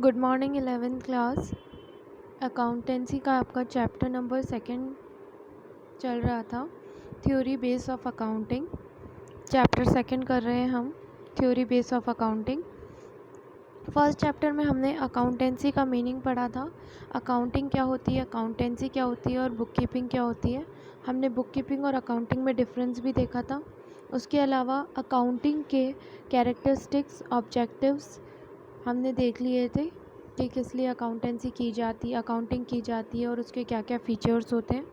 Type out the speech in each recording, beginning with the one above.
Good morning 11th class. Accountancy का आपका chapter number 2 चल रहा था, theory base of accounting. Chapter 2 कर रहे हैं हम, theory base of accounting. First chapter में हमने अकाउंटेंसी का मीनिंग पढ़ा था, अकाउंटिंग क्या होती है, अकाउंटेंसी क्या होती है और बुक कीपिंग क्या होती है। हमने बुक कीपिंग और अकाउंटिंग में डिफरेंस भी देखा था। उसके अलावा अकाउंटिंग के कैरेक्टरिस्टिक्स, ऑब्जेक्टिव्स हमने देख लिए थे कि किस लिए अकाउंटेंसी की जाती है, अकाउंटिंग की जाती है और उसके क्या क्या फ़ीचर्स होते हैं।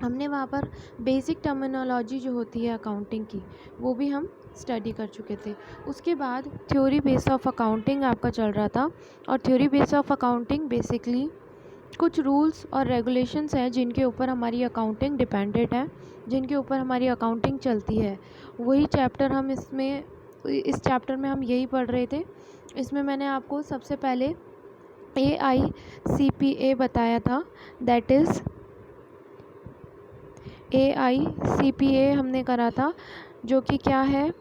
हमने वहाँ पर बेसिक टर्मिनोलॉजी जो होती है अकाउंटिंग की वो भी हम स्टडी कर चुके थे। उसके बाद थ्योरी बेस ऑफ अकाउंटिंग आपका चल रहा था, और theory base of accounting basically कुछ रूल्स और रेगुलेशंस हैं जिनके ऊपर हमारी अकाउंटिंग डिपेंडेंट है, जिनके ऊपर हमारी अकाउंटिंग चलती है। वही चैप्टर हम इस चैप्टर में हम यही पढ़ रहे थे। इसमें मैंने आपको सबसे पहले AICPA बताया था, दैट इज़ AICPA हमने करा था, जो कि क्या है,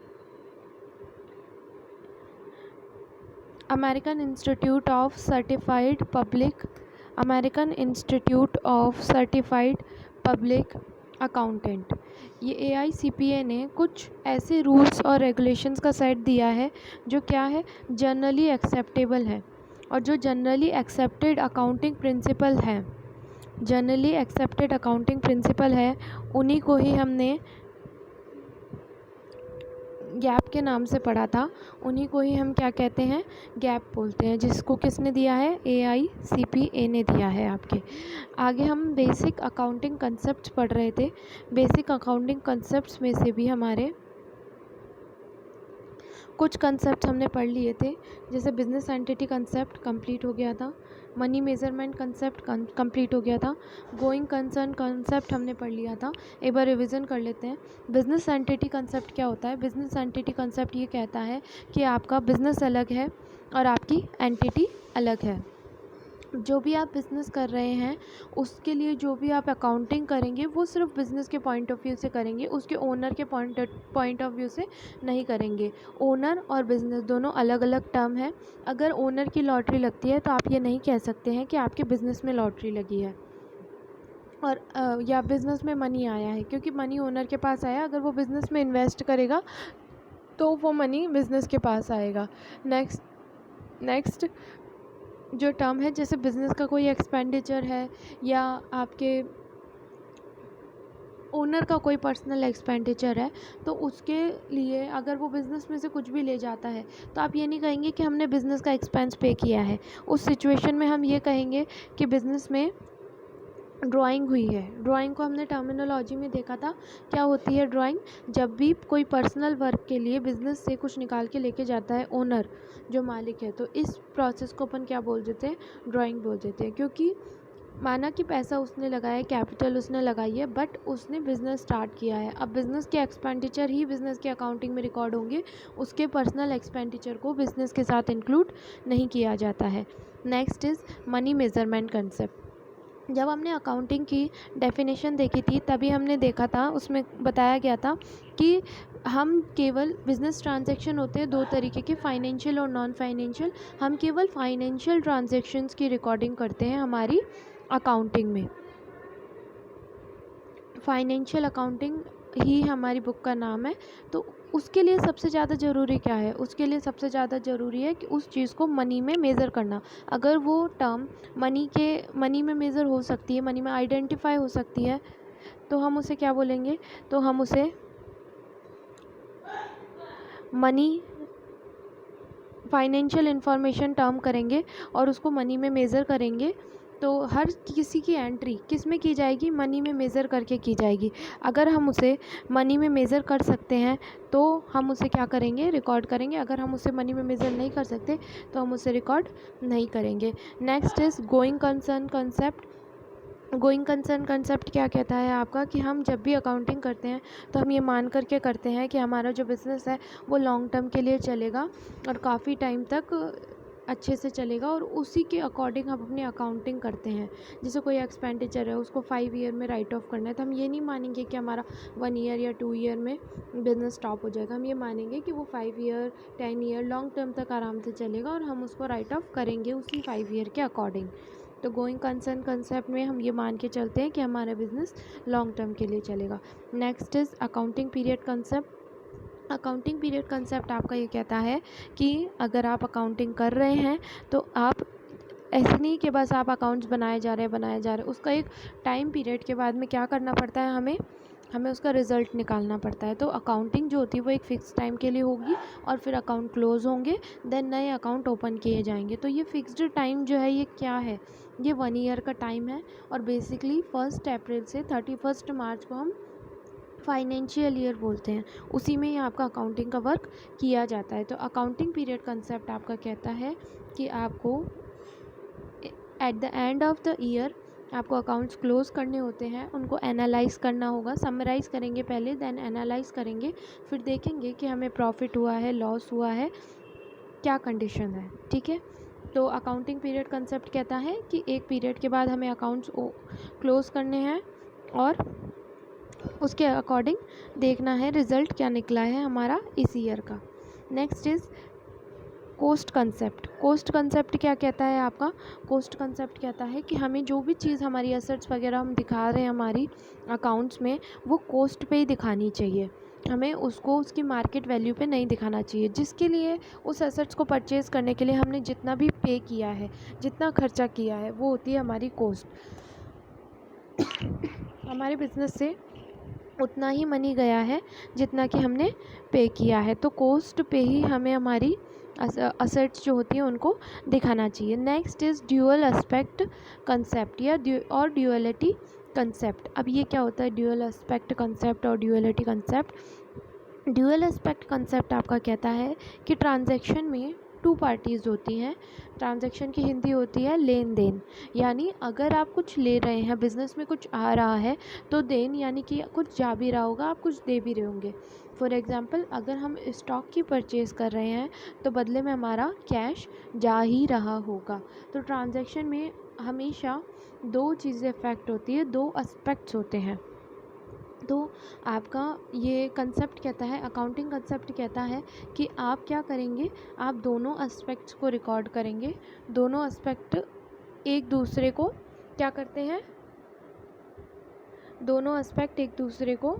American institute of certified public accountant. ये AICPA ने कुछ ऐसे रूल्स और रेगुलेशंस का सेट दिया है जो क्या है, जनरली एक्सेप्टेबल है, और जो जनरली एक्सेप्टेड अकाउंटिंग प्रिंसिपल है उन्हीं को ही हमने गैप के नाम से पढ़ा था, उन्हीं को ही हम क्या कहते हैं, गैप बोलते हैं, जिसको किसने दिया है, AICPA ने दिया है आपके। आगे हम बेसिक अकाउंटिंग कंसेप्ट्स पढ़ रहे थे। बेसिक अकाउंटिंग कंसेप्ट्स में से भी हमारे कुछ कंसेप्ट हमने पढ़ लिए थे, जैसे बिजनेस एंटिटी कंसेप्ट कंप्लीट हो गया था, मनी मेजरमेंट कंसेप्ट कंप्लीट हो गया था, गोइंग कंसर्न कंसेप्ट हमने पढ़ लिया था। एक बार रिवीजन कर लेते हैं। बिजनेस एंटिटी कंसेप्ट क्या होता है? बिजनेस एंटिटी कंसेप्ट ये कहता है कि आपका बिजनेस अलग है और आपकी एंटिटी अलग है। जो भी आप बिज़नेस कर रहे हैं उसके लिए जो भी आप अकाउंटिंग करेंगे वो सिर्फ बिज़नेस के पॉइंट ऑफ व्यू से करेंगे, उसके ओनर के पॉइंट ऑफ व्यू से नहीं करेंगे। ओनर और बिज़नेस दोनों अलग अलग टर्म है। अगर ओनर की लॉटरी लगती है तो आप ये नहीं कह सकते हैं कि आपके बिज़नेस में लॉटरी लगी है और या बिज़नेस में मनी आया है, क्योंकि मनी ओनर के पास आया। अगर वो बिज़नेस में इन्वेस्ट करेगा तो वो मनी बिज़नेस के पास आएगा। नेक्स्ट जो टर्म है, जैसे बिज़नेस का कोई एक्सपेंडिचर है या आपके ओनर का कोई पर्सनल एक्सपेंडिचर है, तो उसके लिए अगर वो बिज़नेस में से कुछ भी ले जाता है तो आप ये नहीं कहेंगे कि हमने बिज़नेस का एक्सपेंस पे किया है। उस सिचुएशन में हम ये कहेंगे कि बिज़नेस में ड्राइंग हुई है। ड्राइंग को हमने टर्मिनोलॉजी में देखा था, क्या होती है ड्राइंग? जब भी कोई पर्सनल वर्क के लिए बिज़नेस से कुछ निकाल के लेके जाता है ओनर, जो मालिक है, तो इस प्रोसेस को अपन क्या बोल देते हैं, ड्राइंग बोल देते हैं। क्योंकि माना कि पैसा उसने लगाया, कैपिटल उसने लगाई है, बट उसने बिज़नेस स्टार्ट किया है। अब बिज़नेस के एक्सपेंडिचर ही बिज़नेस के अकाउंटिंग में रिकॉर्ड होंगे, उसके पर्सनल एक्सपेंडिचर को बिज़नेस के साथ इंक्लूड नहीं किया जाता है। Next is money measurement concept. जब हमने अकाउंटिंग की डेफिनेशन देखी थी तभी हमने देखा था, उसमें बताया गया था कि हम केवल बिज़नेस ट्रांजैक्शन होते हैं दो तरीके के, फाइनेंशियल और नॉन फाइनेंशियल। हम केवल फाइनेंशियल ट्रांजैक्शंस की रिकॉर्डिंग करते हैं हमारी अकाउंटिंग में। फाइनेंशियल अकाउंटिंग ही हमारी बुक का नाम है। तो उसके लिए सबसे ज़्यादा ज़रूरी क्या है? उसके लिए सबसे ज़्यादा ज़रूरी है कि उस चीज़ को मनी में मेज़र करना। अगर वो टर्म मनी में मेज़र हो सकती है, मनी में आइडेंटिफाई हो सकती है, तो हम उसे क्या बोलेंगे? तो हम उसे मनी फाइनेंशियल इंफॉर्मेशन टर्म करेंगे और उसको मनी में मेज़र करेंगे। तो हर किसी की एंट्री किस में की जाएगी? मनी में मेज़र करके की जाएगी। अगर हम उसे मनी में मेज़र कर सकते हैं तो हम उसे क्या करेंगे? रिकॉर्ड करेंगे। अगर हम उसे मनी में मेज़र नहीं कर सकते तो हम उसे रिकॉर्ड नहीं करेंगे। Next is going concern concept. Going concern concept क्या कहता है आपका, कि हम जब भी अकाउंटिंग करते हैं तो हम ये मान करके करते हैं कि हमारा जो बिज़नेस है वो लॉन्ग टर्म के लिए चलेगा और काफ़ी टाइम तक अच्छे से चलेगा और उसी के अकॉर्डिंग हम अपनी अकाउंटिंग करते हैं। जैसे कोई एक्सपेंडिचर है उसको 5 ईयर में राइट ऑफ करना है, तो हम ये नहीं मानेंगे कि हमारा 1 ईयर या 2 ईयर में बिज़नेस स्टॉप हो जाएगा। हम ये मानेंगे कि वो 5 ईयर 10 ईयर लॉन्ग टर्म तक आराम से चलेगा और हम उसको राइट ऑफ करेंगे उसी 5 ईयर के अकॉर्डिंग। तो गोइंग कंसर्न कंसेप्ट में हम ये मान के चलते हैं कि हमारा बिज़नेस लॉन्ग टर्म के लिए चलेगा। Next is accounting period concept. Accounting period concept आपका ये कहता है कि अगर आप अकाउंटिंग कर रहे हैं तो आप ऐसे नहीं कि बस आप अकाउंट्स बनाए जा रहे हैं, उसका एक टाइम पीरियड के बाद में क्या करना पड़ता है, हमें उसका रिज़ल्ट निकालना पड़ता है। तो अकाउंटिंग जो होती है वो एक फ़िक्स टाइम के लिए होगी और फिर अकाउंट क्लोज़ होंगे, देन नए अकाउंट ओपन किए जाएंगे। तो ये फ़िक्स्ड टाइम जो है ये क्या है, ये 1 ईयर का टाइम है और बेसिकली 1 अप्रैल से 31 मार्च को हम फाइनेंशियल ईयर बोलते हैं, उसी में ही आपका अकाउंटिंग का वर्क किया जाता है। तो अकाउंटिंग पीरियड कंसेप्ट आपका कहता है कि आपको at the end of the year आपको अकाउंट्स क्लोज़ करने होते हैं, उनको एनालाइज़ करना होगा। समराइज़ करेंगे पहले, देन एनालाइज़ करेंगे, फिर देखेंगे कि हमें प्रॉफिट हुआ है, लॉस हुआ है, क्या कंडीशन है। ठीक है, तो अकाउंटिंग पीरियड कंसेप्ट कहता है कि एक पीरियड के बाद हमें अकाउंट्स क्लोज़ करने हैं और उसके अकॉर्डिंग देखना है रिज़ल्ट क्या निकला है हमारा इस ईयर का। Next is cost concept. Cost concept क्या कहता है आपका, कोस्ट कंसेप्ट कहता है कि हमें जो भी चीज़ हमारी एसेट्स वगैरह हम दिखा रहे हैं हमारी अकाउंट्स में, वो कोस्ट पे ही दिखानी चाहिए, हमें उसको उसकी मार्केट वैल्यू पे नहीं दिखाना चाहिए। जिसके लिए उस एसेट्स को परचेज़ करने के लिए हमने जितना भी पे किया है, जितना खर्चा किया है, वो होती है हमारी कोस्ट। हमारे बिज़नेस से उतना ही मनी गया है जितना कि हमने पे किया है, तो कोस्ट पे ही हमें हमारी असेट्स जो होती हैं उनको दिखाना चाहिए। Next is dual aspect concept या ड्यूअलिटी कंसेप्ट। अब ये क्या होता है ड्यूअल एस्पेक्ट कंसेप्ट और duality concept. Dual aspect concept आपका कहता है कि ट्रांजैक्शन में 2 पार्टीज़ होती हैं। ट्रांजैक्शन की हिंदी होती है लेन देन, यानी अगर आप कुछ ले रहे हैं, बिज़नेस में कुछ आ रहा है, तो देन यानी कि कुछ जा भी रहा होगा, आप कुछ दे भी रहे होंगे। फॉर एग्ज़ाम्पल अगर हम स्टॉक की परचेज़ कर रहे हैं तो बदले में हमारा कैश जा ही रहा होगा। तो ट्रांजैक्शन में हमेशा 2 चीज़ें इफ़ेक्ट होती है, 2 एस्पेक्ट्स होते हैं। तो आपका ये कंसेप्ट कहता है, अकाउंटिंग कंसेप्ट कहता है कि आप क्या करेंगे, आप दोनों एस्पेक्ट्स को रिकॉर्ड करेंगे। दोनों एस्पेक्ट एक दूसरे को क्या करते हैं, दोनों एस्पेक्ट एक दूसरे को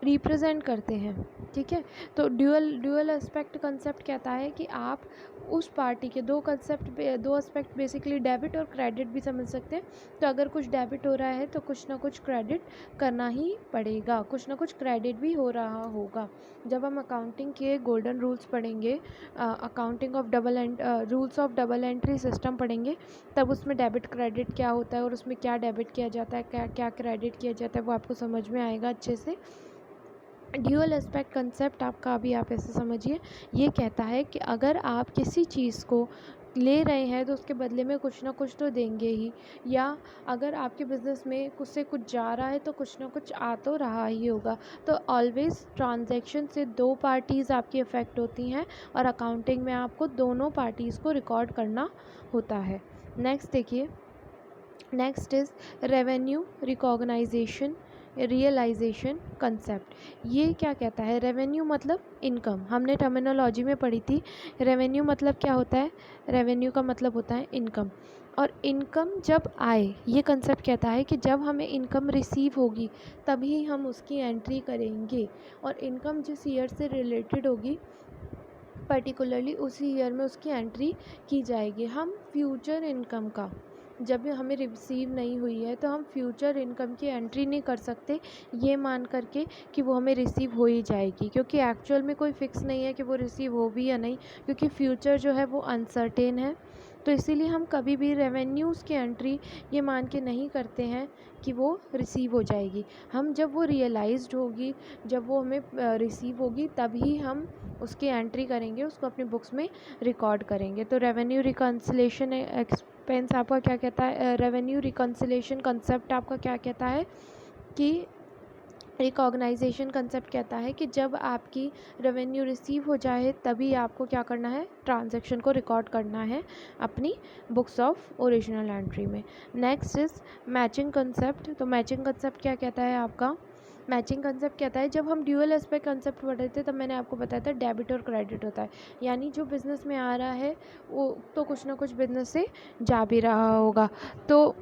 रिप्रेजेंट करते हैं। ठीक है, तो ड्यूअल एस्पेक्ट कंसेप्ट कहता है कि आप उस पार्टी के 2 एस्पेक्ट बेसिकली डेबिट और क्रेडिट भी समझ सकते हैं। तो अगर कुछ डेबिट हो रहा है तो कुछ ना कुछ क्रेडिट करना ही पड़ेगा, कुछ ना कुछ क्रेडिट भी हो रहा होगा। जब हम अकाउंटिंग के गोल्डन रूल्स पढ़ेंगे, accounting of rules of double entry system पढ़ेंगे, तब उसमें डेबिट क्रेडिट क्या होता है और उसमें क्या डेबिट किया जाता है, क्या क्या क्रेडिट किया जाता है, वो आपको समझ में आएगा अच्छे से। ड्यूअल एस्पेक्ट कंसेप्ट आपका अभी आप ऐसे समझिए, ये कहता है कि अगर आप किसी चीज़ को ले रहे हैं तो उसके बदले में कुछ ना कुछ तो देंगे ही, या अगर आपके बिज़नेस में कुछ से कुछ जा रहा है तो कुछ ना कुछ आ तो रहा ही होगा। तो ऑलवेज़ ट्रांजैक्शन से 2 पार्टीज़ आपकी इफ़ेक्ट होती हैं और अकाउंटिंग में आपको दोनों पार्टीज़ को रिकॉर्ड करना होता है। नेक्स्ट देखिए, next is revenue recognisation realisation concept. ये क्या कहता है, रेवेन्यू मतलब इनकम, हमने टर्मिनोलॉजी में पढ़ी थी। रेवेन्यू मतलब क्या होता है, रेवेन्यू का मतलब होता है इनकम, और इनकम जब आए, ये कंसेप्ट कहता है कि जब हमें इनकम रिसीव होगी तभी हम उसकी एंट्री करेंगे, और इनकम जिस ईयर से रिलेटेड होगी पर्टिकुलरली उसी ईयर में उसकी एंट्री की जाएगी। हम फ्यूचर इनकम का, जब भी हमें रिसीव नहीं हुई है तो हम फ्यूचर इनकम की एंट्री नहीं कर सकते ये मान करके कि वो हमें रिसीव हो ही जाएगी, क्योंकि एक्चुअल में कोई फिक्स नहीं है कि वो रिसीव हो भी या नहीं, क्योंकि फ्यूचर जो है वो अनसर्टेन है। तो इसीलिए हम कभी भी रेवेन्यूज़ की एंट्री ये मान के नहीं करते हैं कि वो रिसीव हो जाएगी। हम जब वो रियलाइज्ड होगी, जब वो हमें रिसीव होगी, तभी हम उसकी एंट्री करेंगे, उसको अपनी बुक्स में रिकॉर्ड करेंगे। तो रेवेन्यू रिकन्सिलेशन एक्सपेंस आपका क्या कहता है, रेवेन्यू रिकन्सिलेशन कंसेप्ट आपका क्या कहता है कि रिकॉग्नाइजेशन कंसेप्ट कहता है कि जब आपकी रेवेन्यू रिसीव हो जाए तभी आपको क्या करना है, ट्रांजैक्शन को रिकॉर्ड करना है अपनी बुक्स ऑफ ओरिजिनल एंट्री में। Next is matching concept. तो मैचिंग कंसेप्ट क्या कहता है आपका, मैचिंग कंसेप्ट कहता है जब हम ड्यूअल एस्पेक्ट कंसेप्ट पढ़ रहे थे तब मैंने आपको बताया था डेबिट और क्रेडिट होता है, यानी जो बिज़नेस में आ रहा है वो तो कुछ ना कुछ बिज़नेस से जा भी रहा होगा। तो